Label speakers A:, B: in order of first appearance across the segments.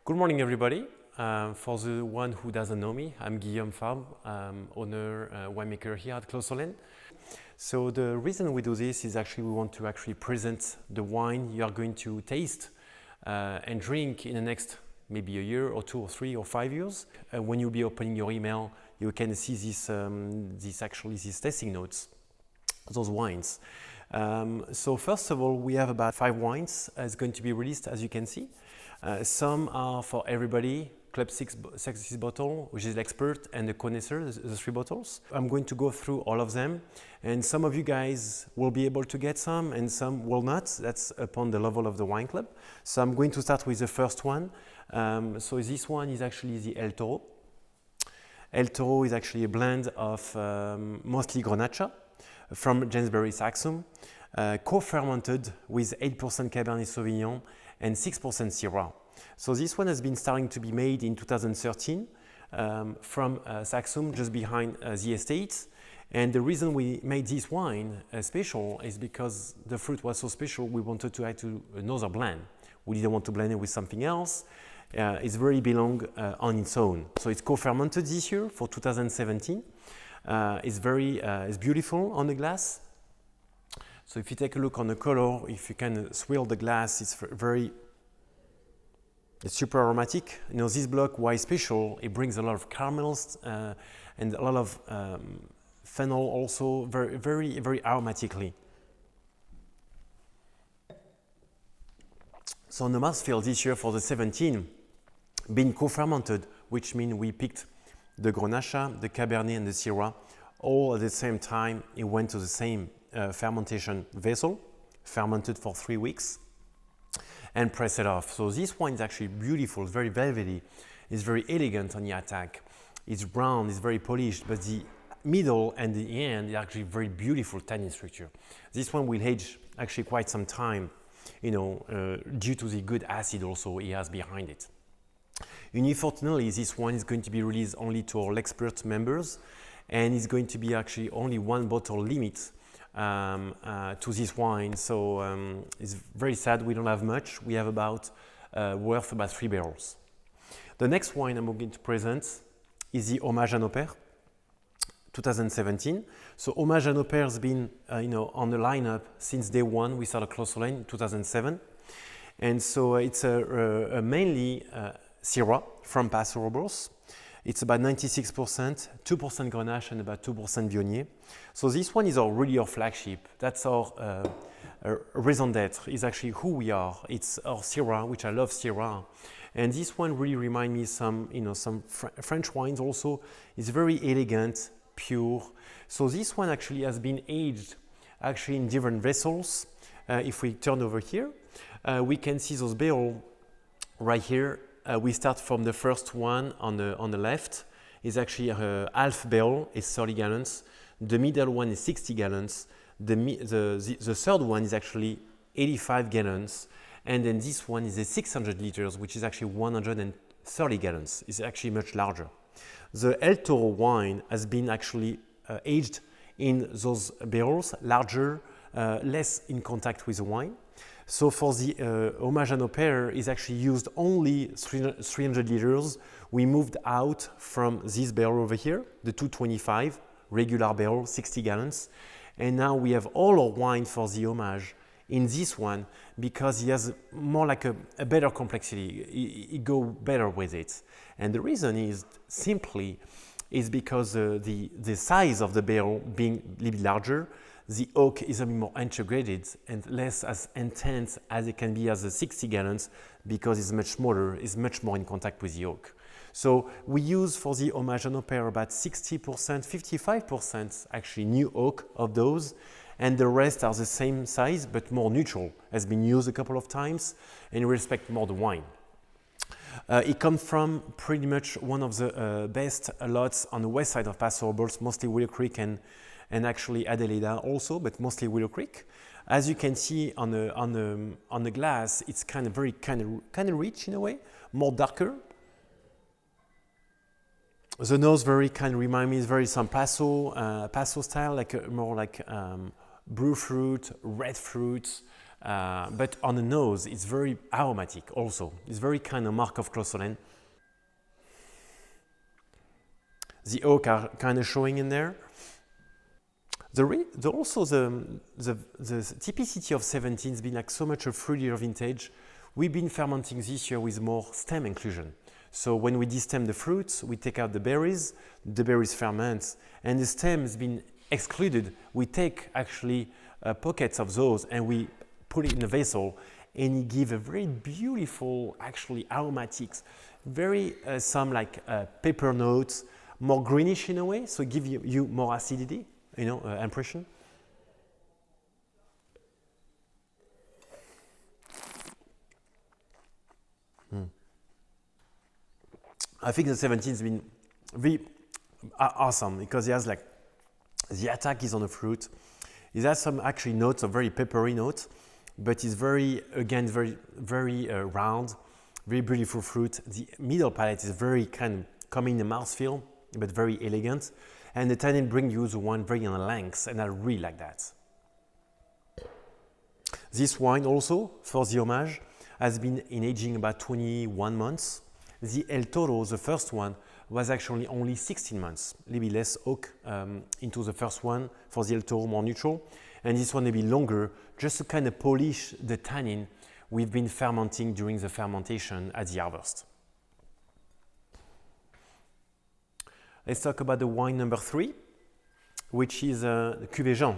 A: Good morning, everybody. For the one who doesn't know me, I'm Guillaume Fabre, owner, winemaker here at Clos Solesnes. So the reason we do this is actually we want to present the wine you are going to taste and drink in the next maybe a year or 2 or 3 or 5 years. When you'll be opening your email, you can see these tasting notes, those wines. So first of all, we have about 5 wines that's going to be released, as you can see. Some are for everybody, Club 6 bottle, which is expert, and the connoisseur, the 3 bottles. I'm going to go through all of them, and some of you guys will be able to get some, and some will not. That's upon the level of the wine club. So I'm going to start with the first one. So this one is actually the El Toro. El Toro is actually a blend of mostly Grenache from Jamesbury Saxum, co-fermented with 8% Cabernet Sauvignon and 6% Syrah. So this one has been starting to be made in 2013 from Saxum, just behind the estate. And the reason we made this wine special is because the fruit was so special, we wanted to add to another blend. We didn't want to blend it with something else. It's very belong on its own. So it's co-fermented this year for 2017. It's beautiful on the glass. So if you take a look on the color, if you can swirl the glass, it's super aromatic. You know, this block, why special? It brings a lot of caramels and a lot of phenol also, very aromatically. So on the mouthfeel this year for the 17, being co-fermented, which means we picked the Grenache, the Cabernet and the Syrah, all at the same time. It went to the same fermentation vessel, fermented for 3 weeks, and press it off. So this wine is actually beautiful, very velvety, it's very elegant on the attack. It's brown, it's very polished, but the middle and the end is actually very beautiful tannin structure. This one will age actually quite some time, you know, due to the good acid also it has behind it. Unfortunately, this one is going to be released only to all expert members, and it's going to be actually only 1 bottle limit to this wine. So it's very sad we don't have much. We have worth about 3 barrels. The next wine I'm going to present is the Hommage à nos Pères 2017. So Hommage à nos Pères has been on the lineup since day one. We started Clos Solesnes in 2007, and so it's mainly Syrah from Paso Robles. It's about 96%, 2% Grenache and about 2% Viognier. So this one is really our flagship. That's our raison d'être, is actually who we are. It's our Syrah, which I love Syrah. And this one really reminds me some French wines also. It's very elegant, pure. So this one actually has been aged actually in different vessels. If we turn over here, we can see those barrels right here. We start from the first one on the left. Is actually a half barrel, is 30 gallons. The middle one is 60 gallons. The third one is actually 85 gallons. And then this one is a 600 liters, which is actually 130 gallons. It's actually much larger. The El Toro wine has been actually aged in those barrels, larger, less in contact with the wine. So for the Hommage à nos Pères is actually used only 300 liters. We moved out from this barrel over here, the 225 regular barrel, 60 gallons. And now we have all our wine for the Hommage in this one because he has more like a better complexity. It go better with it. And the reason is simply because the size of the barrel being a little bit larger, the oak is a bit more integrated and less as intense as it can be as a 60 gallons because it's much smaller, it's much more in contact with the oak. So we use for the Hommage à nos Pères about 60%, 55% actually new oak of those, and the rest are the same size but more neutral, has been used a couple of times and respect more the wine. It comes from pretty much one of the best lots on the west side of Paso Robles, mostly Willow Creek and actually Adelaida also, but mostly Willow Creek. As you can see on the glass, it's kind of rich in a way, more darker. The nose very kind of remind me, is very some Paso style, more like brew fruit, red fruits, but on the nose, it's very aromatic also. It's very kind of mark of Clos Solesnes. The oak are kind of showing in there. Also the typicity of 17 has been like so much a fruitier vintage. We've been fermenting this year with more stem inclusion. So when we destem the fruits, we take out the berries ferment, and the stem has been excluded. We take actually pockets of those and we put it in a vessel, and it gives a very beautiful actually aromatics, very some like pepper notes, more greenish in a way, so it gives you more acidity, impression. I think the 17 has been very awesome because it has like the attack is on the fruit. It has some actually notes, a very peppery note, but it's very round, very beautiful fruit. The middle palate is very kind of coming in the mouthfeel, but very elegant. And the tannin brings you the wine very on length, and I really like that. This wine also, for the homage, has been in aging about 21 months. The El Toro, the first one, was actually only 16 months, a little bit less oak into the first one for the El Toro, more neutral. And this one a bit longer, just to kind of polish the tannin we've been fermenting during the fermentation at the harvest. Let's talk about the wine number 3, which is the Cuvée Jean.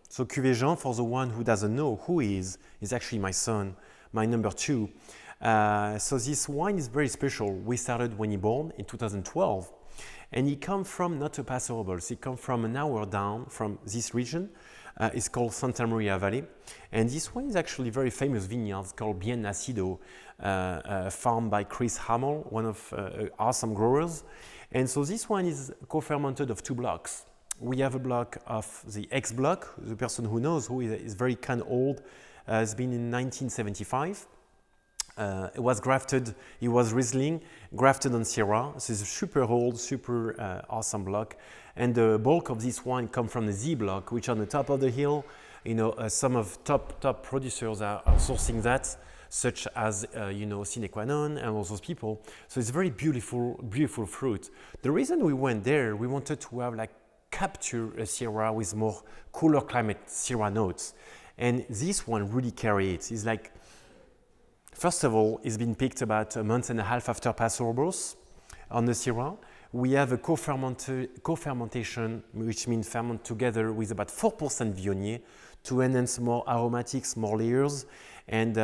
A: So Cuvée Jean, for the one who doesn't know who he is actually my son, my number 2. So this wine is very special. We started when he born in 2012, and he come from not a Passorables. He come from an hour down from this region. It's called Santa Maria Valley, and this one is actually very famous vineyards called Bien Nacido, farmed by Chris Hamel, one of awesome growers. And so this one is co-fermented of 2 blocks. We have a block of the X block. The person who knows who is very kind of old. It's been in 1975. It was grafted, it was Riesling, grafted on Syrah. So it's a super old, super awesome block. And the bulk of this wine come from the Z block, which on the top of the hill, some of top producers are sourcing that, such as, Sine Qua Non and all those people. So it's very beautiful, beautiful fruit. The reason we went there, we wanted to have like capture a Syrah with more cooler climate Syrah notes. And this one really carries it. It's like, first of all, it's been picked about a month and a half after Passorables on the Syrah. We have a co-fermentation, which means ferment together with about 4% Viognier to enhance more aromatics, more layers, and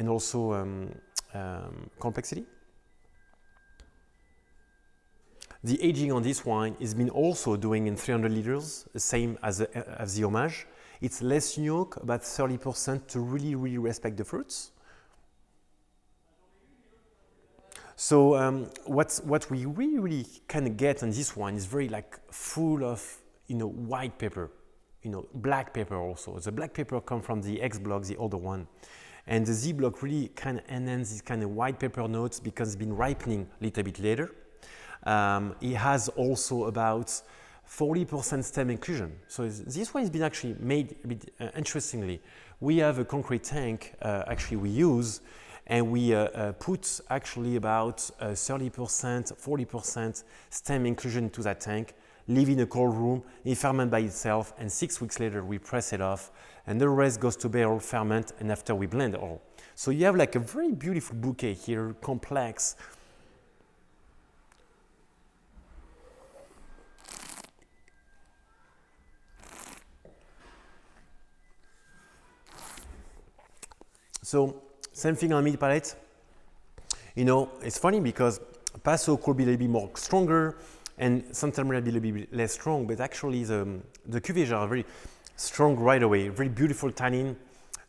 A: also complexity. The aging on this wine has been also doing in 300 liters, the same as the homage. It's less new oak, about 30% to really, really respect the fruits. So what we really kind of get on this one is very like full of white pepper, black pepper also. The black pepper comes from the X block, the older one, and the Z block really kind of enhances these kind of white pepper notes because it's been ripening a little bit later. It has also about 40% stem inclusion. So this one has been actually made a bit interestingly. We have a concrete tank actually we use. And we put actually about 30%, 40% stem inclusion into that tank, leave in a cold room, it ferments by itself, and 6 weeks later we press it off, and the rest goes to barrel, ferment, and after we blend it all. So you have like a very beautiful bouquet here, complex. So same thing on mid palate. It's funny because Paso could be a little bit more stronger and Santa Maria be a little bit less strong, but actually the Cuvée are very strong right away, very beautiful tannin,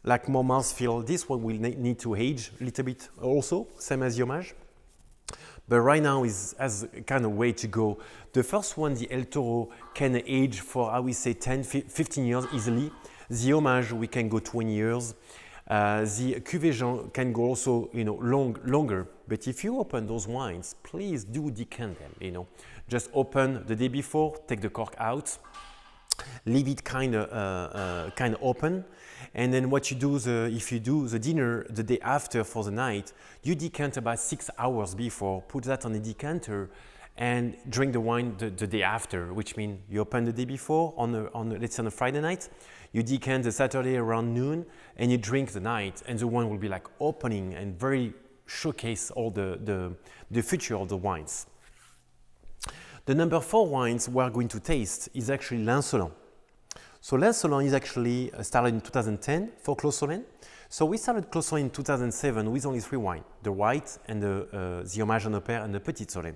A: like more mouthfeel. This one will need to age a little bit also, same as the homage. But right now is as a kind of way to go. The first one, the El Toro, can age for, I would say, 10, 15 years easily. The homage, we can go 20 years. The Cuvée Jean can go also, longer. But if you open those wines, please do decant them. Just open the day before, take the cork out, leave it kind of open, And then what you do, if you do the dinner the day after for the night, you decant about 6 hours before, put that on a decanter, and drink the wine the day after, which means you open the day before, let's say on a Friday night, you decant the Saturday around noon, and you drink the night, and the wine will be like opening and very showcase all the future of the wines. The number 4 wines we are going to taste is actually L'Insolent. So L'Insolent is actually started in 2010 for Clos Solène. So we started Clos Solène in 2007 with only 3 wines, the white and the Hommage à nos pères and the Petit Solène.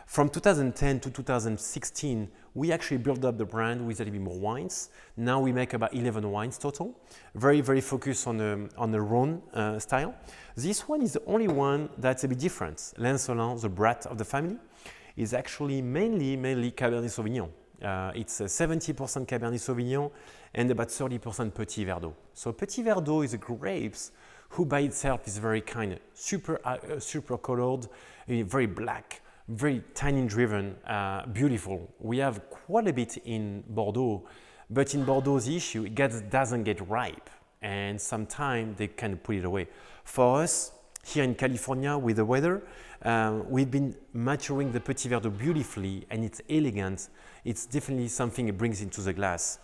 A: From 2010 to 2016, we actually built up the brand with a little bit more wines. Now we make about 11 wines total, very, very focused on the Rhône style. This one is the only one that's a bit different. L'Insolent, the brat of the family, is actually mainly Cabernet Sauvignon. It's 70% Cabernet Sauvignon and about 30% Petit Verdot. So Petit Verdot is a grapes who by itself is very kind of super colored, very black, very tannin driven, beautiful. We have quite a bit in Bordeaux, but in Bordeaux the issue, it doesn't get ripe, and sometimes they kind of put it away. For us, here in California with the weather, we've been maturing the Petit Verdot beautifully, and it's elegant. It's definitely something it brings into the glass.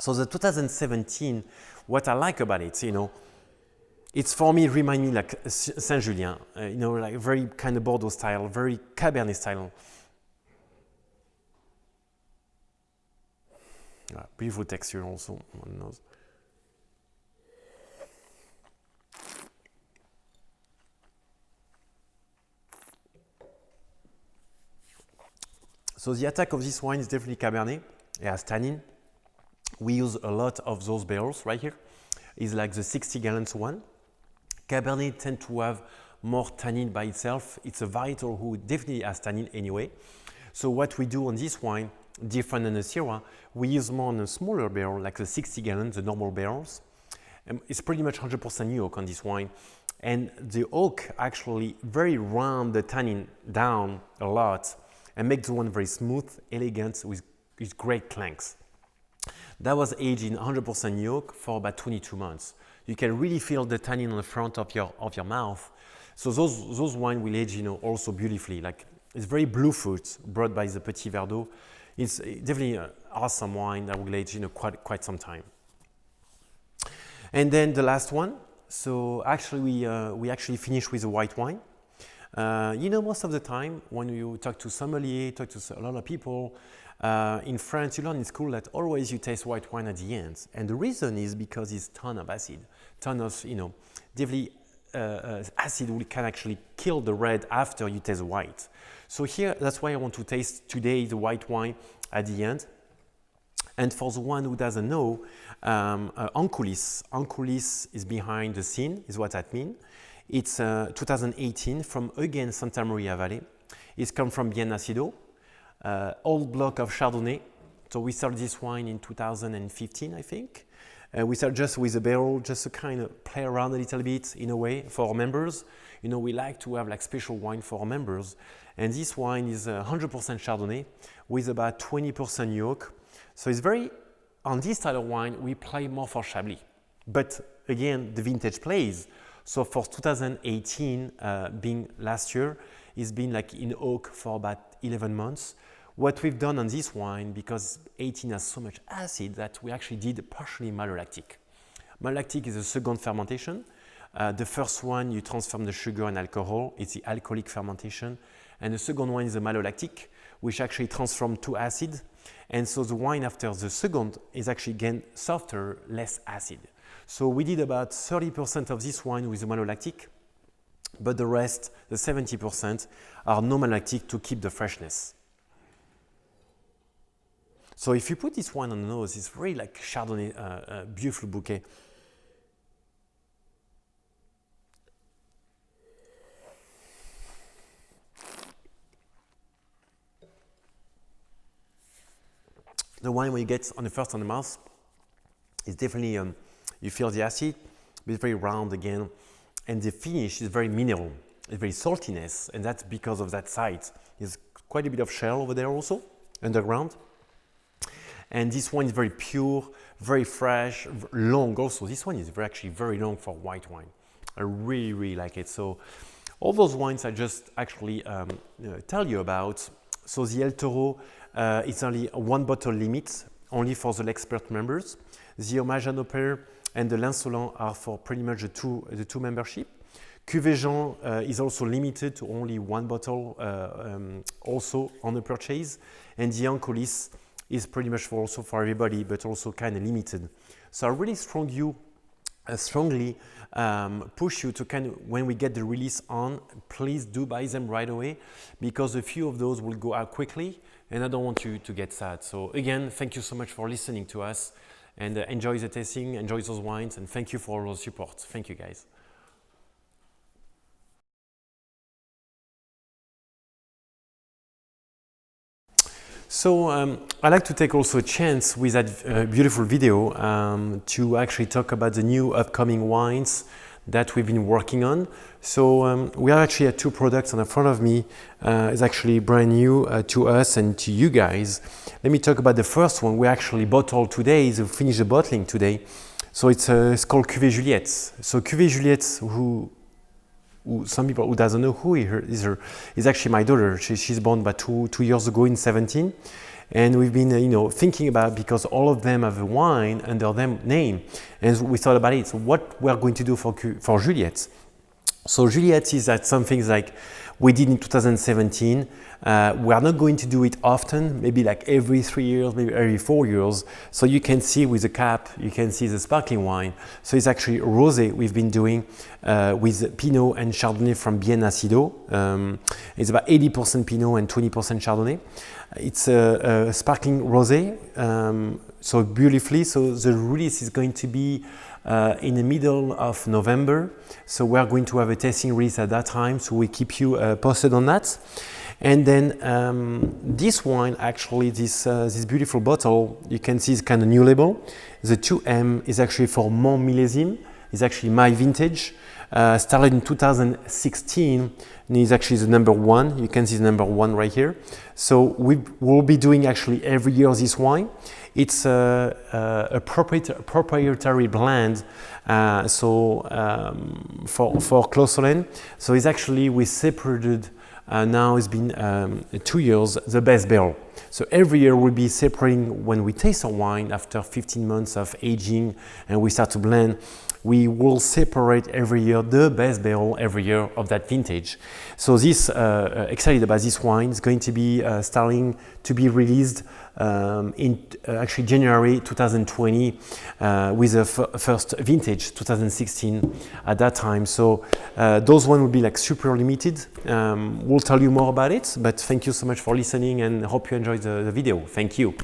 A: So the 2017, what I like about it, it's for me, remind me like Saint-Julien, like very kind of Bordeaux style, very Cabernet style. Beautiful texture also on the nose. So the attack of this wine is definitely Cabernet. It has tannin. We use a lot of those barrels right here. It's like the 60 gallons one. Cabernet tend to have more tannin by itself. It's a varietal who definitely has tannin anyway. So what we do on this wine, different than the Syrah, we use more on a smaller barrel, like the 60 gallons, the normal barrels. It's pretty much 100% new oak on this wine. And the oak actually very round the tannin down a lot and makes the one very smooth, elegant, with great clanks. That was aged in 100% new oak for about 22 months. You can really feel the tannin on the front of your mouth. So those wine will age, also beautifully. Like it's very blue fruit brought by the Petit Verdot. It's definitely an awesome wine that will age, quite some time. And then the last one. So actually, we actually finished with a white wine. Most of the time when you talk to sommelier, talk to a lot of people in France, you learn in school that always you taste white wine at the end. And the reason is because it's ton of acid, ton of, definitely acid can actually kill the red after you taste white. So here, that's why I want to taste today the white wine at the end. And for the one who doesn't know, Anculis is behind the scene, is what that means. It's 2018 from, again, Santa Maria Valley. It's come from Bien Nacido, old block of Chardonnay. So we started this wine in 2015, I think. We started just with a barrel, just to kind of play around a little bit in a way for our members. We like to have like special wine for our members. And this wine is 100% Chardonnay with about 20% new oak. So it's very, on this style of wine, we play more for Chablis. But again, the vintage plays. So for 2018, being last year, it's been like in oak for about 11 months. What we've done on this wine, because 18 has so much acid, that we actually did partially malolactic. Malolactic is a second fermentation. The first one, you transform the sugar and alcohol. It's the alcoholic fermentation. And the second one is the malolactic, which actually transforms to acid. And so the wine after the second is actually again softer, less acid. So we did about 30% of this wine with the malolactic, but the rest, the 70%, are no malolactic to keep the freshness. So if you put this wine on the nose, it's really like Chardonnay, beautiful bouquet. The wine when you get on the mouth is definitely, you feel the acid, but it's very round again. And the finish is very mineral, it's very saltiness, and that's because of that site. There's quite a bit of shell over there also, underground. And this one is very pure, very fresh, long also. This one is actually very long for white wine. I really like it. So all those wines I just actually tell you about. So the El Toro, it's only a 1 bottle limit, only for the L'Expert members. The Hommage à Nos Pères and the L'Insolent are for pretty much the two membership. Cuvée Jean is also limited to only 1 bottle also on the purchase. And the Ancolis is pretty much also for everybody, but also kind of limited. So I really strongly push you to kind of, when we get the release on, please do buy them right away, because a few of those will go out quickly and I don't want you to get sad. So again, thank you so much for listening to us, and enjoy the tasting, enjoy those wines, and thank you for all the support. Thank you guys. So I'd like to take also a chance with that beautiful video to actually talk about the new upcoming wines that we've been working on. So we have actually 2 products on the front of me. It's actually brand new to us and to you guys. Let me talk about the first one. We actually bottled today, so finished the bottling today. So it's called Cuvée Juliette. So Cuvée Juliette, who some people who doesn't know who is actually my daughter. She's born about two years ago in 17, and we've been thinking about, because all of them have a wine under their name, and we thought about it. So what we are going to do for Juliette. So Juliette is that something like we did in 2017. We are not going to do it often, maybe like every 3 years, maybe every 4 years. So you can see with the cap, you can see the sparkling wine. So it's actually rosé we've been doing with Pinot and Chardonnay from Bien Nacido. It's about 80% Pinot and 20% Chardonnay. It's a sparkling rosé, so beautifully. So the release is going to be in the middle of November. So we are going to have a tasting release at that time. So we keep you posted on that. And then this wine, actually, this beautiful bottle, you can see it's kind of new label. The 2M is actually for Mon Millésime. It's actually my vintage. Started in 2016, and is actually the number 1. You can see the number 1 right here. So we will be doing actually every year this wine. It's a proprietary blend, for Clos Solène. So it's actually, we separated, now it's been 2 years, the best barrel. So every year we'll be separating, when we taste a wine after 15 months of aging and we start to blend, we will separate every year the best barrel every year of that vintage. So this, excited about this wine. It's going to be starting to be released in actually January 2020 with the first vintage 2016 at that time. So those one will be like super limited. We'll tell you more about it, but thank you so much for listening and hope you enjoyed the video. Thank you.